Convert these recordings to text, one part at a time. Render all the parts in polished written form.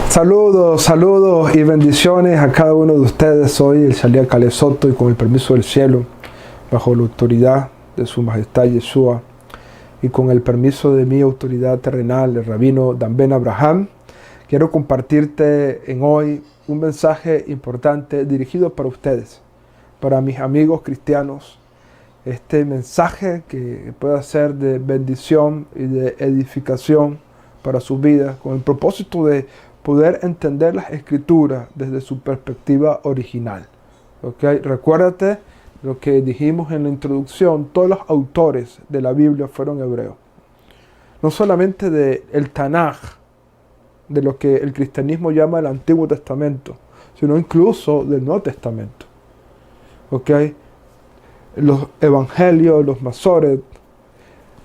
Saludos, saludos y bendiciones a cada uno de ustedes. Soy el Shalia Caleb Soto y con el permiso del cielo, bajo la autoridad de su majestad Yeshua y con el permiso de mi autoridad terrenal, el rabino Dan Ben Abraham, quiero compartirte en hoy un mensaje importante dirigido para ustedes, para mis amigos cristianos. Este mensaje que pueda ser de bendición y de edificación para sus vidas, con el propósito de poder entender las escrituras desde su perspectiva original. ¿Okay? Recuérdate lo que dijimos en la introducción, todos los autores de la Biblia fueron hebreos. No solamente del Tanaj, de lo que el cristianismo llama el Antiguo Testamento, sino incluso del Nuevo Testamento. ¿Okay? Los evangelios, los masoret,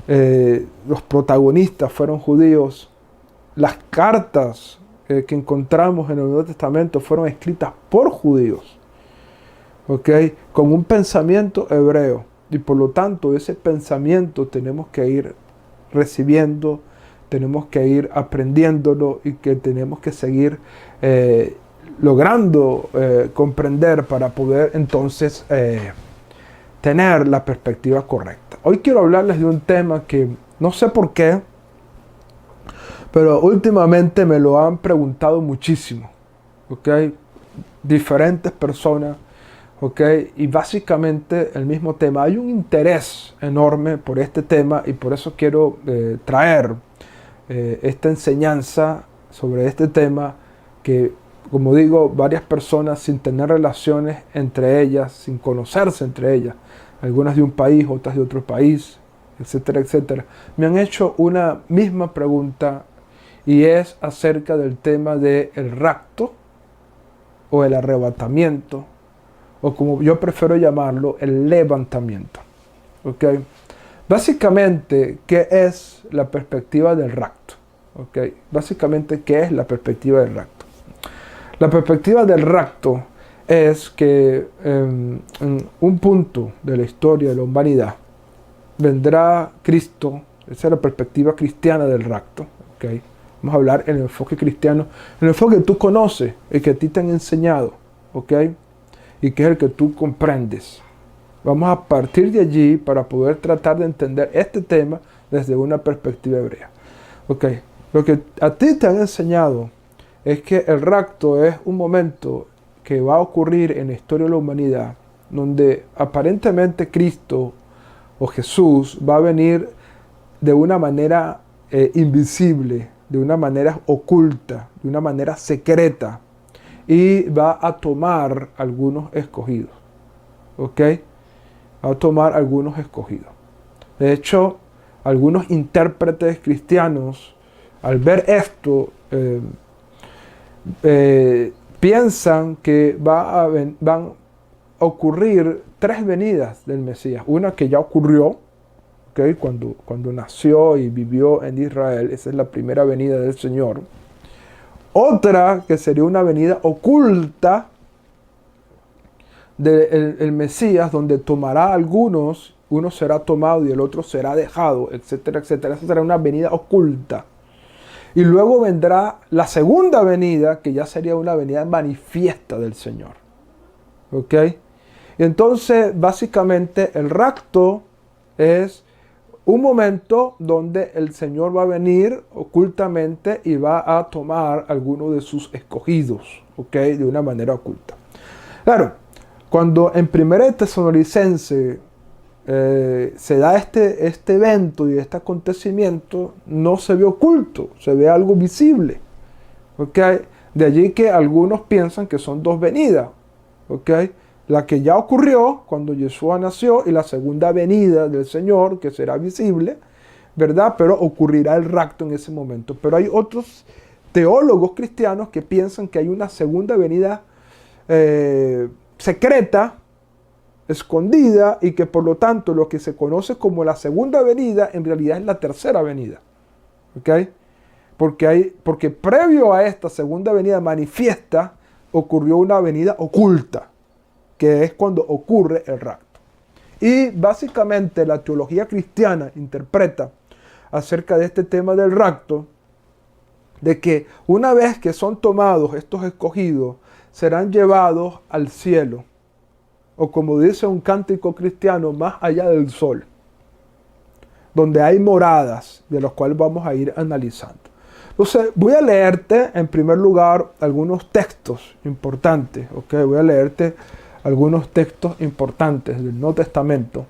los protagonistas fueron judíos. Las cartas que encontramos en el Nuevo Testamento fueron escritas por judíos, ¿okay? Con un pensamiento hebreo, y por lo tanto ese pensamiento tenemos que ir recibiendo, tenemos que ir aprendiéndolo y que tenemos que seguir logrando comprender para poder entonces tener la perspectiva correcta. Hoy quiero hablarles de un tema que no sé por qué, pero últimamente me lo han preguntado muchísimo, ¿ok? Diferentes personas, ¿ok? Y básicamente el mismo tema. Hay un interés enorme por este tema y por eso quiero traer esta enseñanza sobre este tema que, como digo, varias personas sin tener relaciones entre ellas, sin conocerse entre ellas, algunas de un país, otras de otro país, etcétera, etcétera, me han hecho una misma pregunta. Y es acerca del tema del rapto o el arrebatamiento, o como yo prefiero llamarlo, el levantamiento. ¿Okay? Básicamente, ¿qué es la perspectiva del rapto? ¿Okay? Básicamente, ¿qué es la perspectiva del rapto? La perspectiva del rapto es que en un punto de la historia de la humanidad vendrá Cristo. Esa es la perspectiva cristiana del rapto. ¿Okay? Vamos a hablar en el enfoque cristiano, en el enfoque que tú conoces, el que a ti te han enseñado, ¿ok? Y que es el que tú comprendes. Vamos a partir de allí para poder tratar de entender este tema desde una perspectiva hebrea. ¿Ok? Lo que a ti te han enseñado es que el rapto es un momento que va a ocurrir en la historia de la humanidad, donde aparentemente Cristo o Jesús va a venir de una manera invisible, de una manera oculta, de una manera secreta, y va a tomar algunos escogidos. ¿Ok? Va a tomar algunos escogidos. De hecho, algunos intérpretes cristianos, al ver esto, piensan que van a ocurrir 3 venidas del Mesías. Una que ya ocurrió, ¿okay? Cuando nació y vivió en Israel, esa es la primera venida del Señor. Otra que sería una venida oculta del Mesías, donde tomará a algunos, uno será tomado y el otro será dejado, etcétera, etcétera. Esa será una venida oculta. Y luego vendrá la segunda venida, que ya sería una venida manifiesta del Señor. ¿Ok? Y entonces, básicamente, el rapto es un momento donde el Señor va a venir ocultamente y va a tomar algunos de sus escogidos, ¿ok? De una manera oculta. Claro, cuando en 1 Tesalonicenses se da este evento y este acontecimiento, no se ve oculto, se ve algo visible, ¿ok? De allí que algunos piensan que son 2 venidas, ¿ok? La que ya ocurrió cuando Yeshua nació y la segunda venida del Señor, que será visible, ¿verdad? Pero ocurrirá el rapto en ese momento. Pero hay otros teólogos cristianos que piensan que hay una segunda venida secreta, escondida, y que por lo tanto lo que se conoce como la segunda venida en realidad es la tercera venida. ¿Ok? Porque previo a esta segunda venida manifiesta ocurrió una venida oculta, que es cuando ocurre el rapto. Y básicamente la teología cristiana interpreta acerca de este tema del rapto de que una vez que son tomados estos escogidos, serán llevados al cielo, o como dice un cántico cristiano, más allá del sol, donde hay moradas, de las cuales vamos a ir analizando. Entonces, voy a leerte en primer lugar algunos textos importantes, ¿ok? Voy a leerte algunos textos importantes del Nuevo Testamento,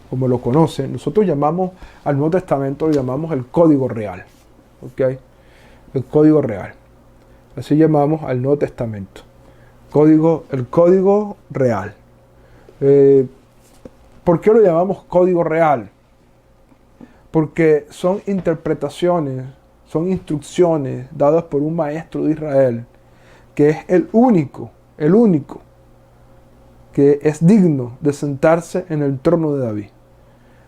como lo conocen. Nosotros llamamos al Nuevo Testamento, lo llamamos el Código Real, ¿ok? El Código Real. Así llamamos al Nuevo Testamento. El Código Real. ¿Por qué lo llamamos Código Real? Porque son interpretaciones, son instrucciones dadas por un maestro de Israel, que es el único que es digno de sentarse en el trono de David.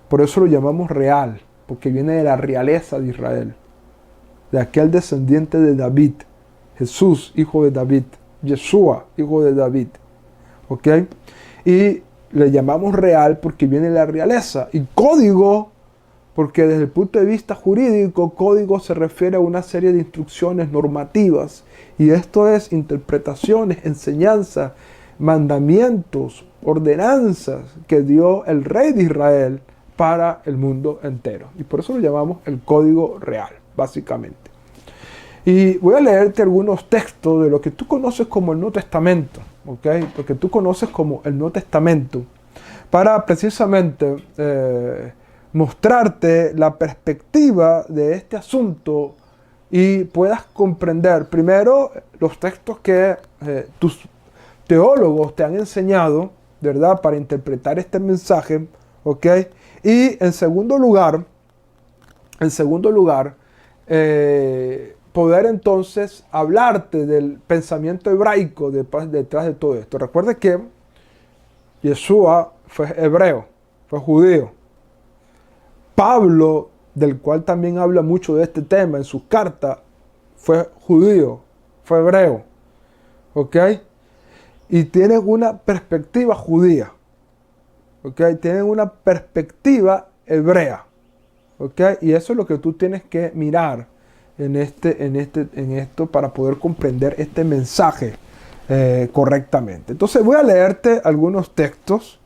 Por eso lo llamamos real, porque viene de la realeza de Israel, de aquel descendiente de David, Jesús, hijo de David, Yeshua, hijo de David. ¿Ok? Y le llamamos real porque viene de la realeza. Y código, porque desde el punto de vista jurídico, código se refiere a una serie de instrucciones normativas. Y esto es interpretaciones, enseñanzas, mandamientos, ordenanzas que dio el rey de Israel para el mundo entero. Y por eso lo llamamos el Código Real, básicamente. Y voy a leerte algunos textos de lo que tú conoces como el Nuevo Testamento, ¿ok? Lo que tú conoces como el Nuevo Testamento, para precisamente mostrarte la perspectiva de este asunto y puedas comprender primero los textos que tus teólogos te han enseñado, ¿verdad?, para interpretar este mensaje, ¿ok? Y en segundo lugar, poder entonces hablarte del pensamiento hebraico detrás de todo esto. Recuerda que Yeshua fue hebreo, fue judío. Pablo, del cual también habla mucho de este tema en sus cartas, fue judío, fue hebreo. ¿Ok? Y tienen una perspectiva judía. ¿Ok? Tienen una perspectiva hebrea. ¿Ok? Y eso es lo que tú tienes que mirar en esto para poder comprender este mensaje correctamente. Entonces voy a leerte algunos textos.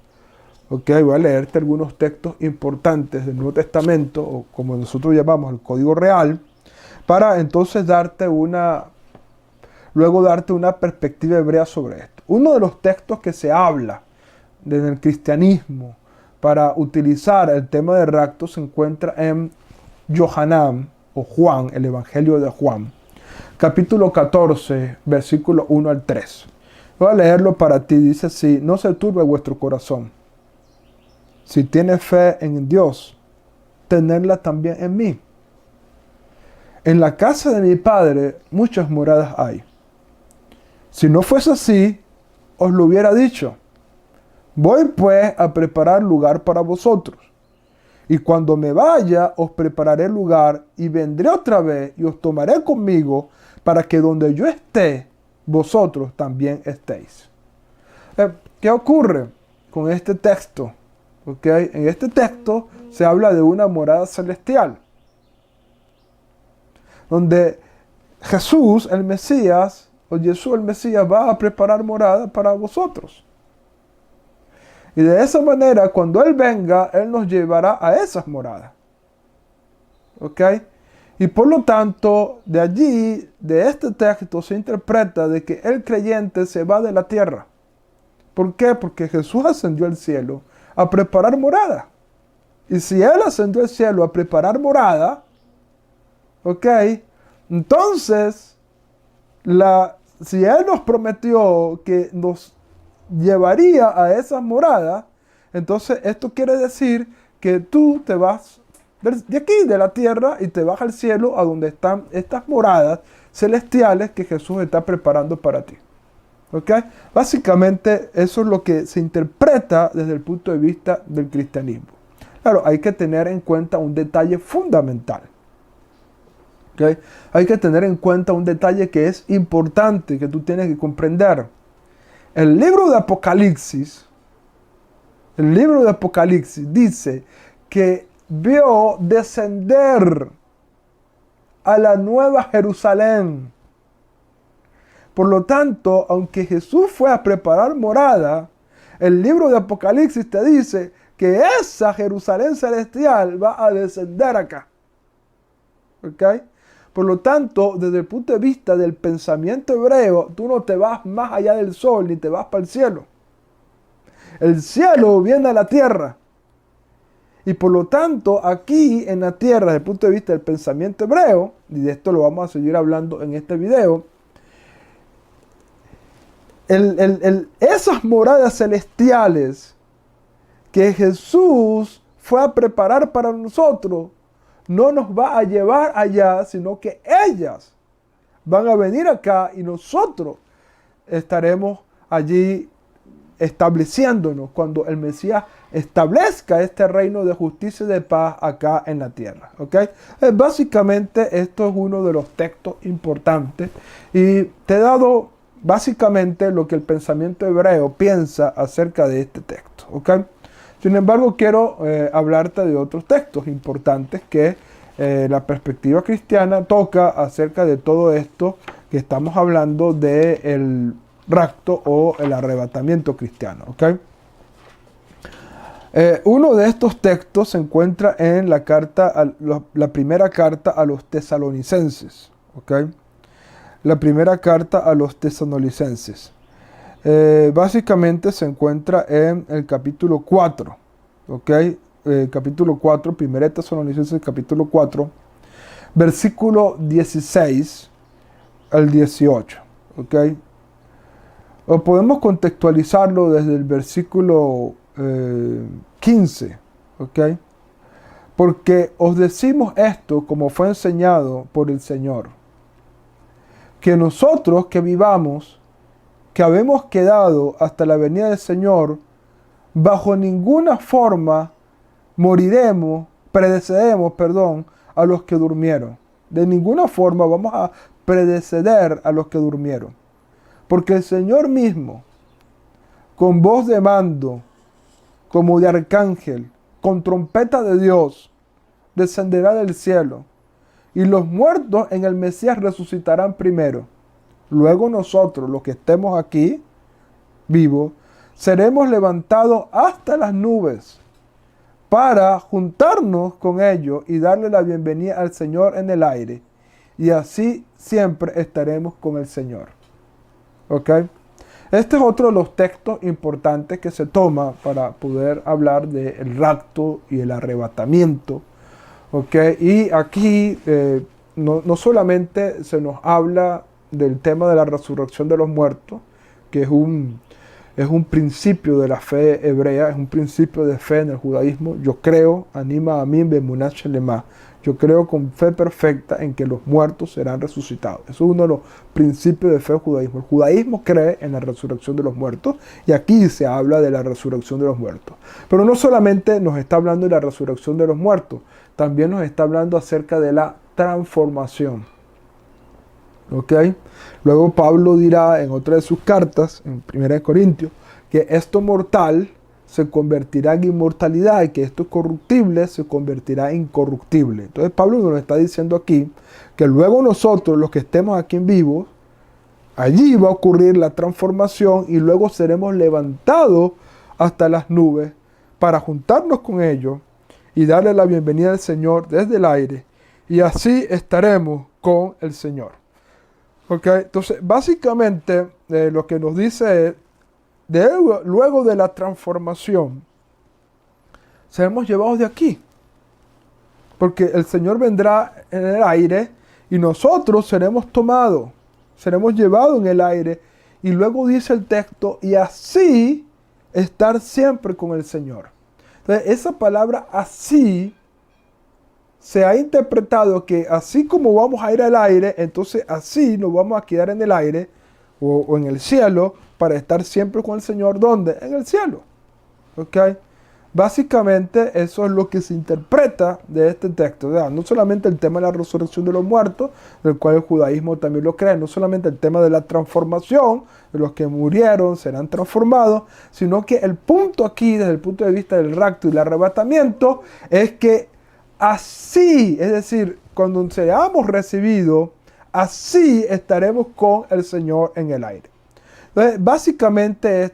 ¿Ok? Voy a leerte algunos textos importantes del Nuevo Testamento, o como nosotros llamamos el Código Real, para entonces luego darte una perspectiva hebrea sobre esto. Uno de los textos que se habla en el cristianismo para utilizar el tema de rapto se encuentra en Yohanan, o Juan, el Evangelio de Juan, capítulo 14, versículo 1 al 3. Voy a leerlo para ti. Dice así: no se turbe vuestro corazón. Si tienes fe en Dios, tenerla también en mí. En la casa de mi Padre muchas moradas hay. Si no fuese así, os lo hubiera dicho. Voy pues a preparar lugar para vosotros. Y cuando me vaya, os prepararé lugar y vendré otra vez y os tomaré conmigo para que donde yo esté, vosotros también estéis. ¿Qué ocurre con este texto? ¿Okay? En este texto se habla de una morada celestial, donde Jesús, el Mesías, o Jesús el Mesías, va a preparar morada para vosotros. Y de esa manera, cuando Él venga, Él nos llevará a esas moradas. ¿Ok? Y por lo tanto, de allí, de este texto, se interpreta de que el creyente se va de la tierra. ¿Por qué? Porque Jesús ascendió al cielo a preparar morada. Y si Él ascendió al cielo a preparar morada, ¿ok? Entonces, si Él nos prometió que nos llevaría a esas moradas, entonces esto quiere decir que tú te vas de aquí, de la tierra, y te vas al cielo, a donde están estas moradas celestiales que Jesús está preparando para ti. ¿Ok? Básicamente eso es lo que se interpreta desde el punto de vista del cristianismo. Claro, hay que tener en cuenta un detalle fundamental. ¿Ok? Hay que tener en cuenta un detalle que es importante, que tú tienes que comprender. El libro de Apocalipsis dice que vio descender a la nueva Jerusalén. Por lo tanto, aunque Jesús fue a preparar morada, el libro de Apocalipsis te dice que esa Jerusalén celestial va a descender acá. ¿Ok? Por lo tanto, desde el punto de vista del pensamiento hebreo, tú no te vas más allá del sol ni te vas para el cielo. El cielo viene a la tierra. Y por lo tanto, aquí en la tierra, desde el punto de vista del pensamiento hebreo, y de esto lo vamos a seguir hablando en este video, esas moradas celestiales que Jesús fue a preparar para nosotros, no nos va a llevar allá, sino que ellas van a venir acá y nosotros estaremos allí estableciéndonos cuando el Mesías establezca este reino de justicia y de paz acá en la tierra. ¿Ok? Básicamente esto es uno de los textos importantes y te he dado básicamente lo que el pensamiento hebreo piensa acerca de este texto. ¿Ok? Sin embargo, quiero hablarte de otros textos importantes que la perspectiva cristiana toca acerca de todo esto que estamos hablando del rapto o el arrebatamiento cristiano. ¿Okay? Uno de estos textos se encuentra en la primera carta a los tesalonicenses. ¿Okay? La primera carta a los tesalonicenses. Básicamente se encuentra en el capítulo 4. ¿Ok? Capítulo 4, 1 Tesalonicenses capítulo 4, versículo 16 al 18. ¿Ok? O podemos contextualizarlo desde el versículo 15. ¿Ok? Porque os decimos esto como fue enseñado por el Señor, que nosotros que vivamos, que habemos quedado hasta la venida del Señor, bajo ninguna forma predecedemos a los que durmieron. De ninguna forma vamos a predeceder a los que durmieron. Porque el Señor mismo, con voz de mando, como de arcángel, con trompeta de Dios, descenderá del cielo. Y los muertos en el Mesías resucitarán primero. Luego nosotros, los que estemos aquí, vivos, seremos levantados hasta las nubes para juntarnos con ellos y darle la bienvenida al Señor en el aire. Y así siempre estaremos con el Señor. ¿Ok? Este es otro de los textos importantes que se toma para poder hablar del rapto y el arrebatamiento. ¿Ok? Y aquí no solamente se nos habla del tema de la resurrección de los muertos, que es un principio de la fe hebrea, es un principio de fe en el judaísmo. Yo creo, anima a mí, bemunah shelema. Yo creo con fe perfecta en que los muertos serán resucitados. Eso es uno de los principios de fe del judaísmo. El judaísmo cree en la resurrección de los muertos y aquí se habla de la resurrección de los muertos. Pero no solamente nos está hablando de la resurrección de los muertos, también nos está hablando acerca de la transformación. ¿Ok? Luego Pablo dirá en otra de sus cartas, en 1 Corintios, que esto mortal se convertirá en inmortalidad y que esto corruptible se convertirá en incorruptible. Entonces Pablo nos está diciendo aquí que luego nosotros, los que estemos aquí en vivos, allí va a ocurrir la transformación y luego seremos levantados hasta las nubes para juntarnos con ellos y darle la bienvenida al Señor desde el aire. Y así estaremos con el Señor. ¿Ok? Entonces, básicamente, lo que nos dice es, luego de la transformación, seremos llevados de aquí. Porque el Señor vendrá en el aire y nosotros seremos tomados, seremos llevados en el aire. Y luego dice el texto, y así estar siempre con el Señor. Entonces, esa palabra así se ha interpretado que así como vamos a ir al aire, entonces así nos vamos a quedar en el aire o en el cielo para estar siempre con el Señor. ¿Dónde? En el cielo. ¿Ok? Básicamente eso es lo que se interpreta de este texto. ¿Verdad? No solamente el tema de la resurrección de los muertos, del cual el judaísmo también lo cree, no solamente el tema de la transformación, de los que murieron serán transformados, sino que el punto aquí, desde el punto de vista del rapto y el arrebatamiento, es que así, es decir, cuando seamos recibidos, así estaremos con el Señor en el aire. Entonces, básicamente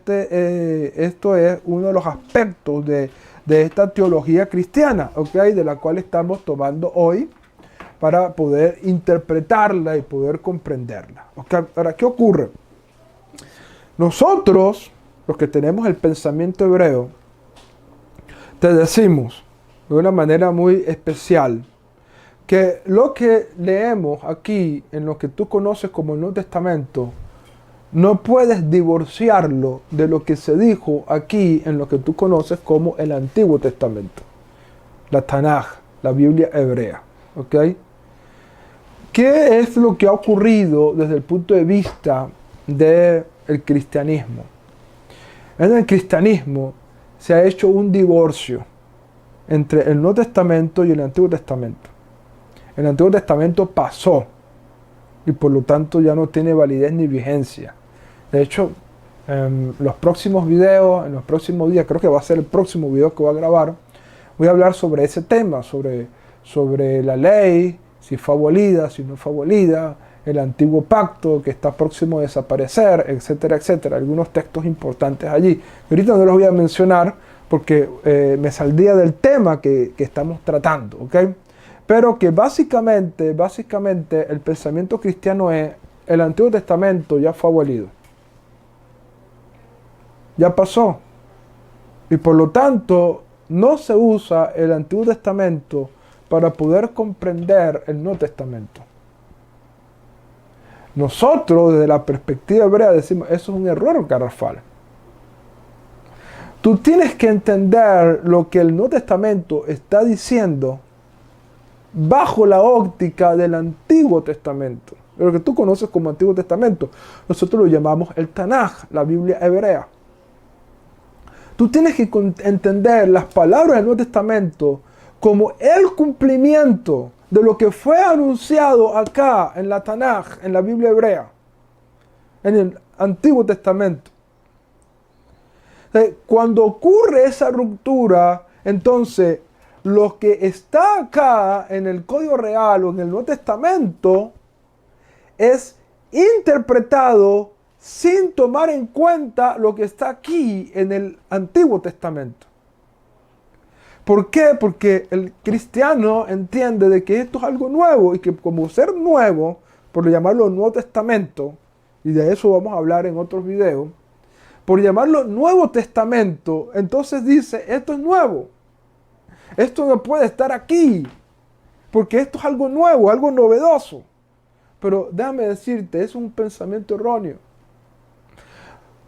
esto es uno de los aspectos de esta teología cristiana, ¿okay? De la cual estamos tomando hoy para poder interpretarla y poder comprenderla. ¿Okay? Ahora, ¿qué ocurre? Nosotros, los que tenemos el pensamiento hebreo, te decimos de una manera muy especial que lo que leemos aquí en lo que tú conoces como el Nuevo Testamento, no puedes divorciarlo de lo que se dijo aquí en lo que tú conoces como el Antiguo Testamento, la Tanaj, la Biblia hebrea. ¿Ok? ¿Qué es lo que ha ocurrido desde el punto de vista del cristianismo? En el cristianismo se ha hecho un divorcio entre el Nuevo Testamento y el Antiguo Testamento. El Antiguo Testamento pasó y por lo tanto ya no tiene validez ni vigencia. De hecho, en los próximos videos, en los próximos días, creo que va a ser el próximo video que voy a grabar, voy a hablar sobre ese tema, sobre la ley, si fue abolida, si no fue abolida, el antiguo pacto que está próximo a desaparecer, etcétera, etcétera. Algunos textos importantes allí. Ahorita no los voy a mencionar porque me saldría del tema que estamos tratando, ¿ok? Pero que básicamente el pensamiento cristiano es: el Antiguo Testamento ya fue abolido. Ya pasó. Y por lo tanto, no se usa el Antiguo Testamento para poder comprender el Nuevo Testamento. Nosotros, desde la perspectiva hebrea, decimos: eso es un error garrafal. Tú tienes que entender lo que el Nuevo Testamento está diciendo bajo la óptica del Antiguo Testamento. Lo que tú conoces como Antiguo Testamento, nosotros lo llamamos el Tanaj, la Biblia hebrea. Tú tienes que entender las palabras del Nuevo Testamento como el cumplimiento de lo que fue anunciado acá en la Tanaj, en la Biblia hebrea, en el Antiguo Testamento. Cuando ocurre esa ruptura, entonces lo que está acá en el Código Real o en el Nuevo Testamento es interpretado sin tomar en cuenta lo que está aquí en el Antiguo Testamento. ¿Por qué? Porque el cristiano entiende de que esto es algo nuevo y que como ser nuevo, por llamarlo Nuevo Testamento, y de eso vamos a hablar en otros videos, por llamarlo Nuevo Testamento, entonces dice: esto es nuevo. Esto no puede estar aquí, porque esto es algo nuevo, algo novedoso. Pero déjame decirte, es un pensamiento erróneo.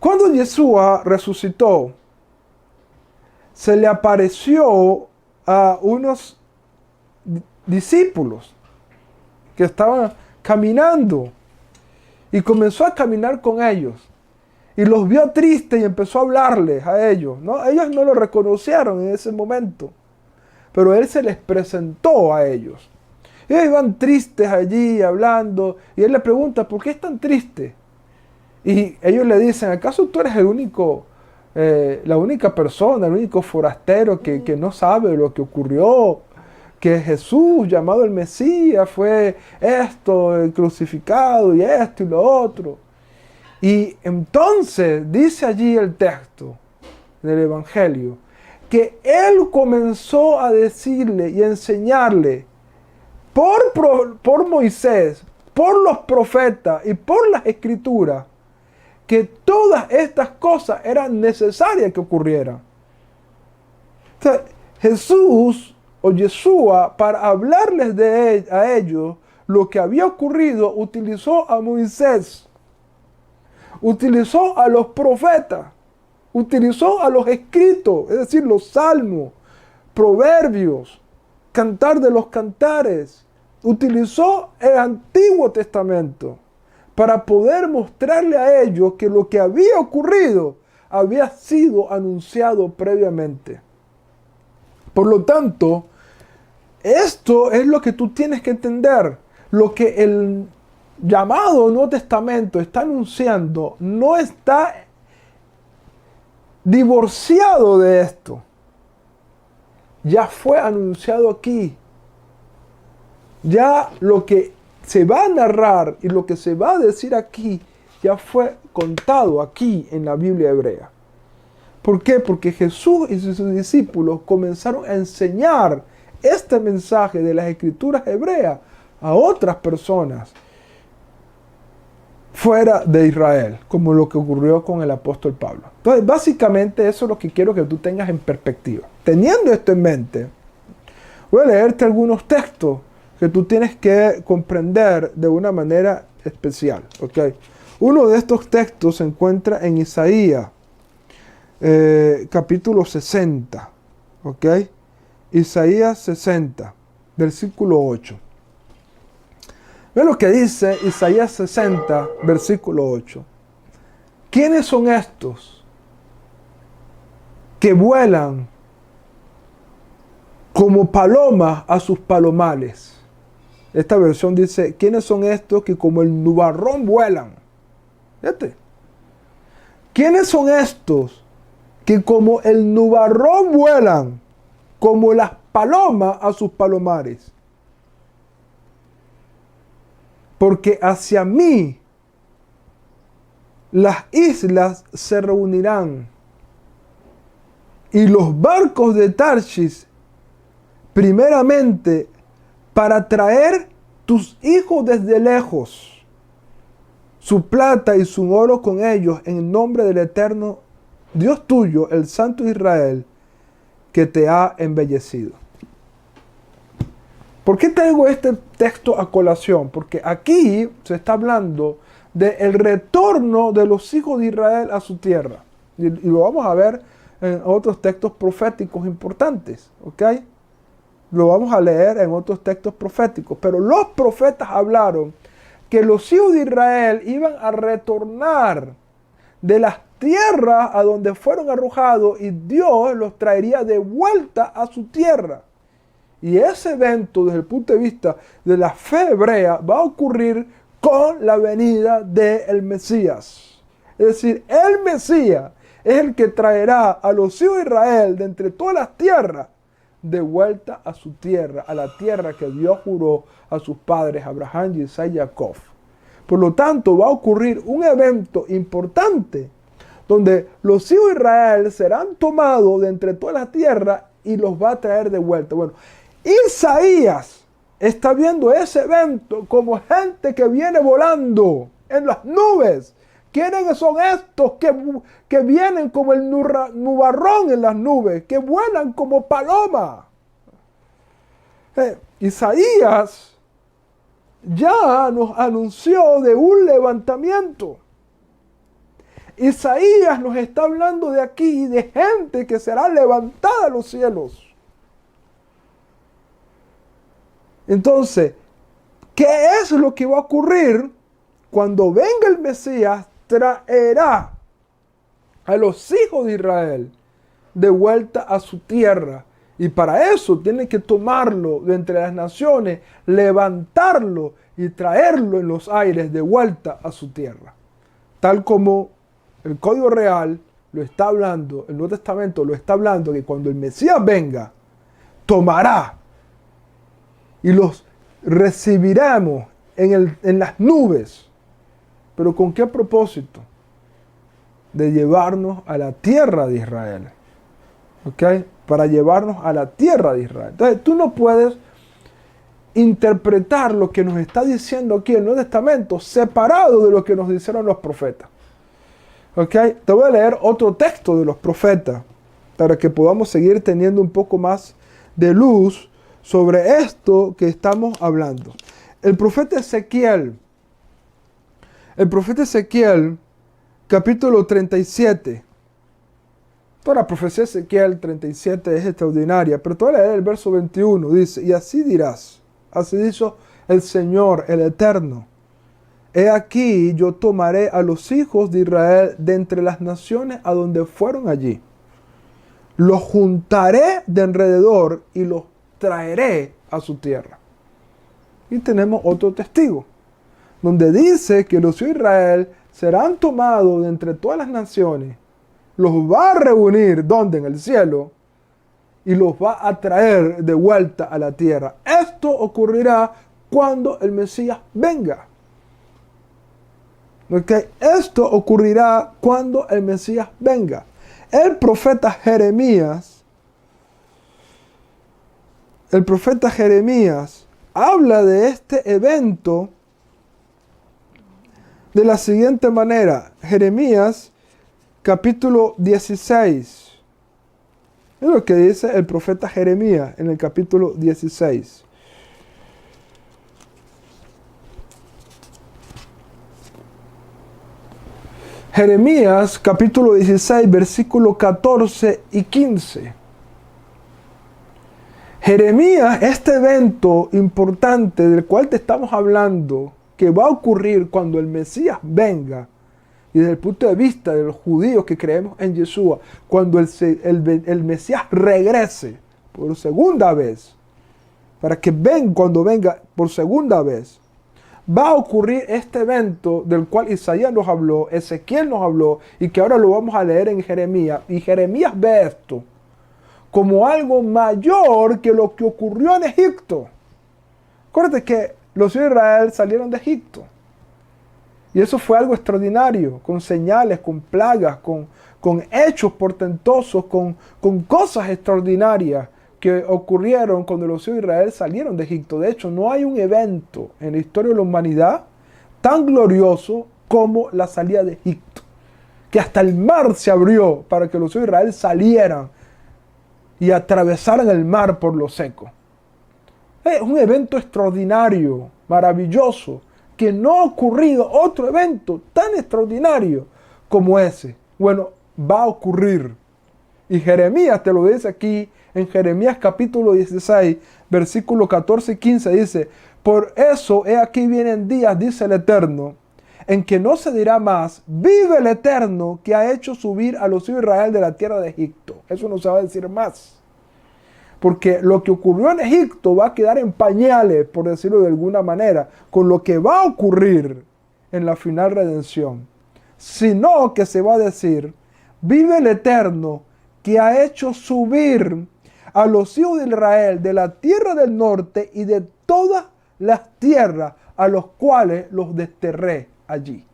Cuando Yeshua resucitó, se le apareció a unos discípulos que estaban caminando y comenzó a caminar con ellos. Y los vio tristes y empezó a hablarles a ellos, ¿no? Ellos no lo reconocieron en ese momento, pero él se les presentó a ellos. Ellos iban tristes allí hablando y él le pregunta: ¿por qué están tristes? Y ellos le dicen: ¿acaso tú eres la única persona, el único forastero que no sabe lo que ocurrió? Que Jesús, llamado el Mesías, fue esto, el crucificado y esto y lo otro. Y entonces dice allí el texto del Evangelio que él comenzó a decirle y enseñarle por Moisés, por los profetas y por las escrituras, que todas estas cosas eran necesarias que ocurrieran. O sea, Jesús o Yeshua, para hablarles a ellos lo que había ocurrido, utilizó a Moisés, utilizó a los profetas, utilizó a los escritos, es decir, los salmos, proverbios, cantar de los cantares. Utilizó el Antiguo Testamento para poder mostrarle a ellos que lo que había ocurrido había sido anunciado previamente. Por lo tanto, esto es lo que tú tienes que entender. Lo que el llamado Nuevo Testamento está anunciando no está divorciado de esto. Ya fue anunciado aquí. Ya lo que se va a narrar y lo que se va a decir aquí ya fue contado aquí en la Biblia hebrea. ¿Por qué? Porque Jesús y sus discípulos comenzaron a enseñar este mensaje de las escrituras hebreas a otras personas fuera de Israel, como lo que ocurrió con el apóstol Pablo. Entonces, básicamente eso es lo que quiero que tú tengas en perspectiva. Teniendo esto en mente, voy a leerte algunos textos que tú tienes que comprender de una manera especial. ¿Okay? Uno de estos textos se encuentra en Isaías, capítulo 60. ¿Ok? Isaías 60, versículo 8. Ve lo que dice Isaías 60, versículo 8. ¿Quiénes son estos que vuelan como palomas a sus palomales? Esta versión dice, ¿quiénes son estos que como el nubarrón vuelan? Fíjate. ¿Quiénes son estos que como el nubarrón vuelan, como las palomas a sus palomares? Porque hacia mí las islas se reunirán y los barcos de Tarshish primeramente para traer tus hijos desde lejos, su plata y su oro con ellos, en el nombre del eterno Dios tuyo, el Santo Israel, que te ha embellecido. ¿Por qué traigo este texto a colación? Porque aquí se está hablando del retorno de los hijos de Israel a su tierra. Y lo vamos a ver en otros textos proféticos importantes. ¿Ok? Lo vamos a leer en otros textos proféticos. Pero los profetas hablaron que los hijos de Israel iban a retornar de las tierras a donde fueron arrojados y Dios los traería de vuelta a su tierra. Y ese evento, desde el punto de vista de la fe hebrea, va a ocurrir con la venida del Mesías. Es decir, el Mesías es el que traerá a los hijos de Israel de entre todas las tierras de vuelta a su tierra, a la tierra que Dios juró a sus padres, Abraham, Isaac y Jacob. Por lo tanto, va a ocurrir un evento importante donde los hijos de Israel serán tomados de entre todas las tierras y los va a traer de vuelta. Bueno, Isaías está viendo ese evento como gente que viene volando en las nubes. ¿Quiénes son estos que vienen como el nubarrón en las nubes, que vuelan como paloma? Isaías ya nos anunció de un levantamiento. Isaías nos está hablando de aquí, de gente que será levantada a los cielos. Entonces, ¿qué es lo que va a ocurrir cuando venga el Mesías? Traerá a los hijos de Israel de vuelta a su tierra. Y para eso tiene que tomarlo de entre las naciones, levantarlo y traerlo en los aires de vuelta a su tierra. Tal como el Código Real lo está hablando, el Nuevo Testamento lo está hablando, que cuando el Mesías venga, tomará y los recibiremos en las nubes. ¿Pero con qué propósito? De llevarnos a la tierra de Israel. ¿Ok? Para llevarnos a la tierra de Israel. Entonces tú no puedes interpretar lo que nos está diciendo aquí el Nuevo Testamento separado de lo que nos dijeron los profetas. ¿Ok? Te voy a leer otro texto de los profetas para que podamos seguir teniendo un poco más de luz sobre esto que estamos hablando. El profeta Ezequiel, capítulo 37. Toda la profecía de Ezequiel 37 es extraordinaria, pero te voy a leer el verso 21. Dice, y así dirás, así dijo el Señor, el Eterno. He aquí, yo tomaré a los hijos de Israel de entre las naciones a donde fueron allí. Los juntaré de alrededor y los traeré a su tierra. Y tenemos otro testigo, donde dice que los hijos de Israel serán tomados de entre todas las naciones, los va a reunir, ¿dónde? En el cielo, y los va a traer de vuelta a la tierra. Esto ocurrirá cuando el Mesías venga. ¿Okay? Esto ocurrirá cuando el Mesías venga. El profeta Jeremías habla de este evento de la siguiente manera. Jeremías capítulo 16. Es lo que dice el profeta Jeremías en el capítulo 16. Jeremías capítulo 16, versículos 14 y 15. Jeremías, este evento importante del cual te estamos hablando, que va a ocurrir cuando el Mesías venga, y desde el punto de vista de los judíos que creemos en Yeshua, cuando el Mesías regrese por segunda vez, cuando venga por segunda vez, va a ocurrir este evento del cual Isaías nos habló, Ezequiel nos habló, y que ahora lo vamos a leer en Jeremías. Y Jeremías ve esto como algo mayor que lo que ocurrió en Egipto. Acuérdate que los hijos de Israel salieron de Egipto. Y eso fue algo extraordinario, con señales, con plagas, con hechos portentosos, con cosas extraordinarias que ocurrieron cuando los hijos de Israel salieron de Egipto. De hecho, no hay un evento en la historia de la humanidad tan glorioso como la salida de Egipto. Que hasta el mar se abrió para que los hijos de Israel salieran y atravesaran el mar por lo seco. Es un evento extraordinario, maravilloso, que no ha ocurrido otro evento tan extraordinario como ese. Bueno, va a ocurrir. Y Jeremías te lo dice aquí, en Jeremías capítulo 16, versículos 14 y 15, dice: por eso, he aquí vienen días, dice el Eterno, en que no se dirá más, vive el Eterno que ha hecho subir a los hijos de Israel de la tierra de Egipto. Eso no se va a decir más. Porque lo que ocurrió en Egipto va a quedar en pañales, por decirlo de alguna manera, con lo que va a ocurrir en la final redención. Sino que se va a decir, vive el Eterno que ha hecho subir a los hijos de Israel de la tierra del norte y de todas las tierras a los cuales los desterré allí.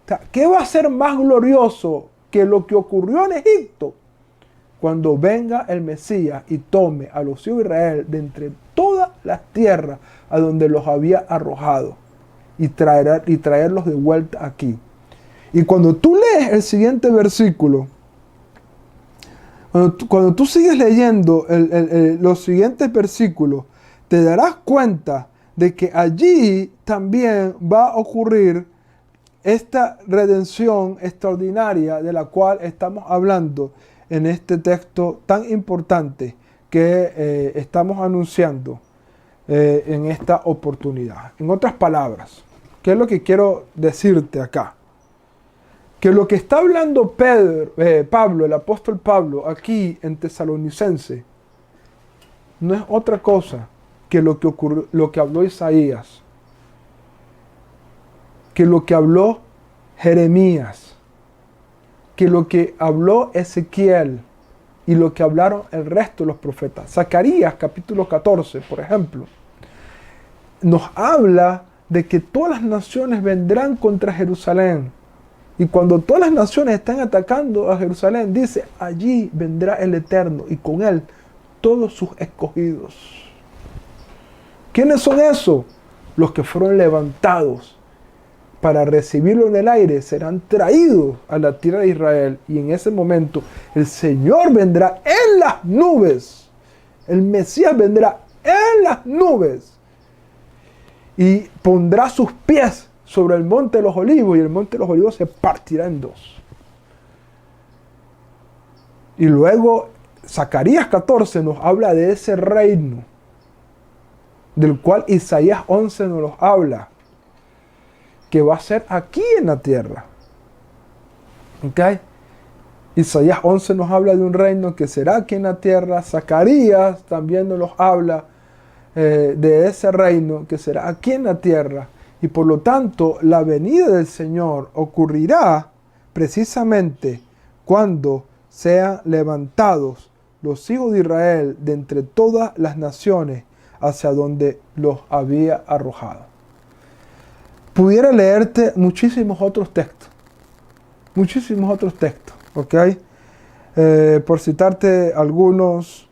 O sea, ¿qué va a ser más glorioso que lo que ocurrió en Egipto? Cuando venga el Mesías y tome a los hijos de Israel de entre todas las tierras a donde los había arrojado y traerlos de vuelta aquí. Y cuando tú lees el siguiente versículo, cuando tú sigues leyendo los siguientes versículos, te darás cuenta de que allí también va a ocurrir esta redención extraordinaria de la cual estamos hablando en este texto tan importante que estamos anunciando en esta oportunidad. En otras palabras, ¿qué es lo que quiero decirte acá? Que lo que está hablando Pablo, el apóstol Pablo, aquí en Tesalonicense, no es otra cosa que lo que habló Isaías, que lo que habló Jeremías, que lo que habló Ezequiel y lo que hablaron el resto de los profetas. Zacarías capítulo 14, por ejemplo, nos habla de que todas las naciones vendrán contra Jerusalén. Y cuando todas las naciones están atacando a Jerusalén, dice, allí vendrá el Eterno y con él todos sus escogidos. ¿Quiénes son esos? Los que fueron levantados para recibirlo en el aire serán traídos a la tierra de Israel. Y en ese momento el Señor vendrá en las nubes. El Mesías vendrá en las nubes. Y pondrá sus pies sobre el monte de los olivos, y el monte de los olivos se partirá en dos. Y luego Zacarías 14 nos habla de ese reino, del cual Isaías 11 nos los habla, que va a ser aquí en la tierra. ¿Ok? Isaías 11 nos habla de un reino que será aquí en la tierra. Zacarías también nos los habla de ese reino que será aquí en la tierra. Y por lo tanto, la venida del Señor ocurrirá precisamente cuando sean levantados los hijos de Israel de entre todas las naciones hacia donde los había arrojado. Pudiera leerte muchísimos otros textos, ¿ok? Por citarte algunos,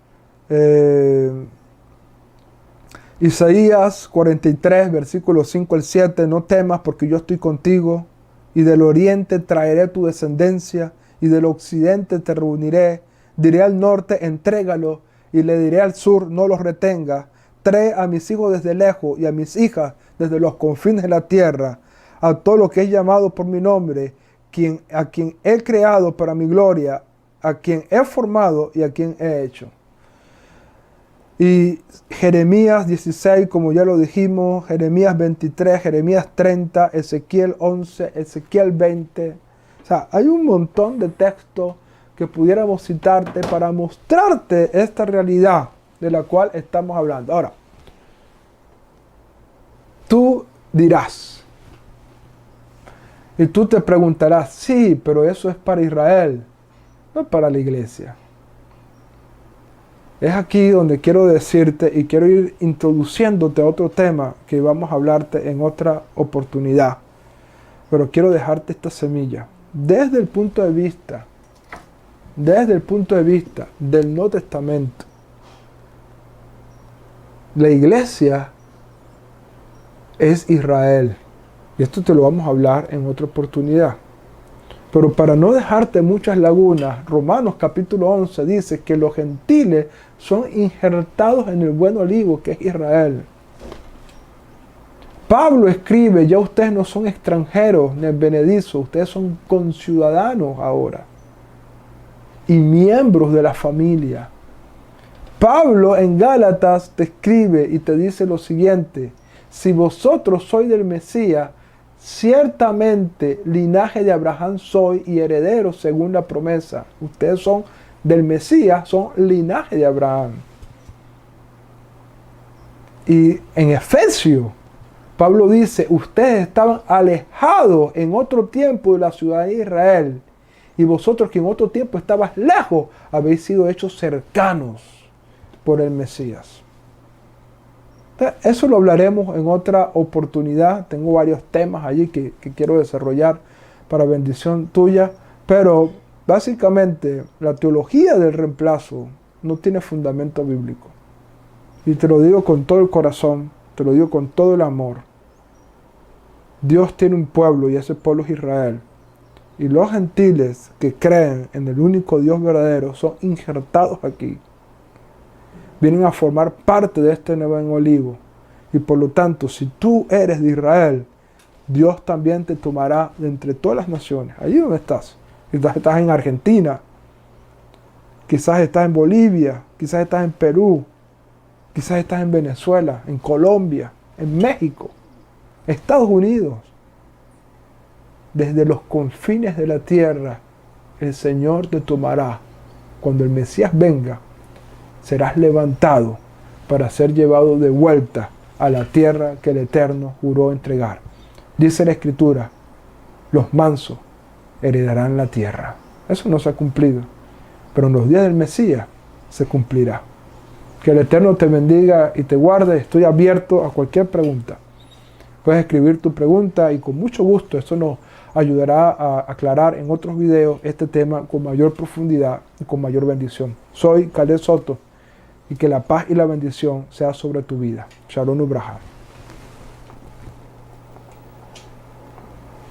Isaías 43, versículos 5 al 7, no temas porque yo estoy contigo, y del oriente traeré tu descendencia, y del occidente te reuniré, diré al norte, entrégalo, y le diré al sur, no los retenga, trae a mis hijos desde lejos, y a mis hijas desde los confines de la tierra, a todo lo que he llamado por mi nombre, a quien he creado para mi gloria, a quien he formado y a quien he hecho. Y Jeremías 16, como ya lo dijimos, Jeremías 23, Jeremías 30, Ezequiel 11, Ezequiel 20. O sea, hay un montón de textos que pudiéramos citarte para mostrarte esta realidad de la cual estamos hablando. Ahora, tú dirás, y tú te preguntarás, sí, pero eso es para Israel, no para la iglesia. Es aquí donde quiero decirte y quiero ir introduciéndote a otro tema que vamos a hablarte en otra oportunidad. Pero quiero dejarte esta semilla. Desde el punto de vista del Nuevo Testamento, la iglesia es Israel. Y esto te lo vamos a hablar en otra oportunidad. Pero para no dejarte muchas lagunas, Romanos capítulo 11 dice que los gentiles son injertados en el buen olivo que es Israel. Pablo escribe, ya ustedes no son extranjeros ni advenedizos, ustedes son conciudadanos ahora y miembros de la familia. Pablo en Gálatas te escribe y te dice lo siguiente, si vosotros sois del Mesías, ciertamente linaje de Abraham soy y herederos según la promesa. Ustedes son del Mesías, son linaje de Abraham. Y en Efesios, Pablo dice, ustedes estaban alejados en otro tiempo de la ciudad de Israel, y vosotros que en otro tiempo estabas lejos, habéis sido hechos cercanos por el Mesías. Eso lo hablaremos en otra oportunidad. Tengo varios temas allí que quiero desarrollar para bendición tuya, pero básicamente la teología del reemplazo no tiene fundamento bíblico. Y te lo digo con todo el corazón, te lo digo con todo el amor. Dios tiene un pueblo y ese pueblo es Israel. Y los gentiles que creen en el único Dios verdadero son injertados aquí. Vienen a formar parte de este nuevo olivo. Y por lo tanto, si tú eres de Israel, Dios también te tomará de entre todas las naciones. Allí donde estás. Quizás estás en Argentina. Quizás estás en Bolivia. Quizás estás en Perú. Quizás estás en Venezuela, en Colombia, en México, Estados Unidos. Desde los confines de la tierra, el Señor te tomará. Cuando el Mesías venga, serás levantado para ser llevado de vuelta a la tierra que el Eterno juró entregar. Dice la Escritura, los mansos heredarán la tierra. Eso no se ha cumplido, pero en los días del Mesías se cumplirá. Que el Eterno te bendiga y te guarde. Estoy abierto a cualquier pregunta. Puedes escribir tu pregunta y con mucho gusto eso nos ayudará a aclarar en otros videos este tema con mayor profundidad y con mayor bendición. Soy Caleb Soto y que la paz y la bendición sea sobre tu vida. Shalom Ubrahá.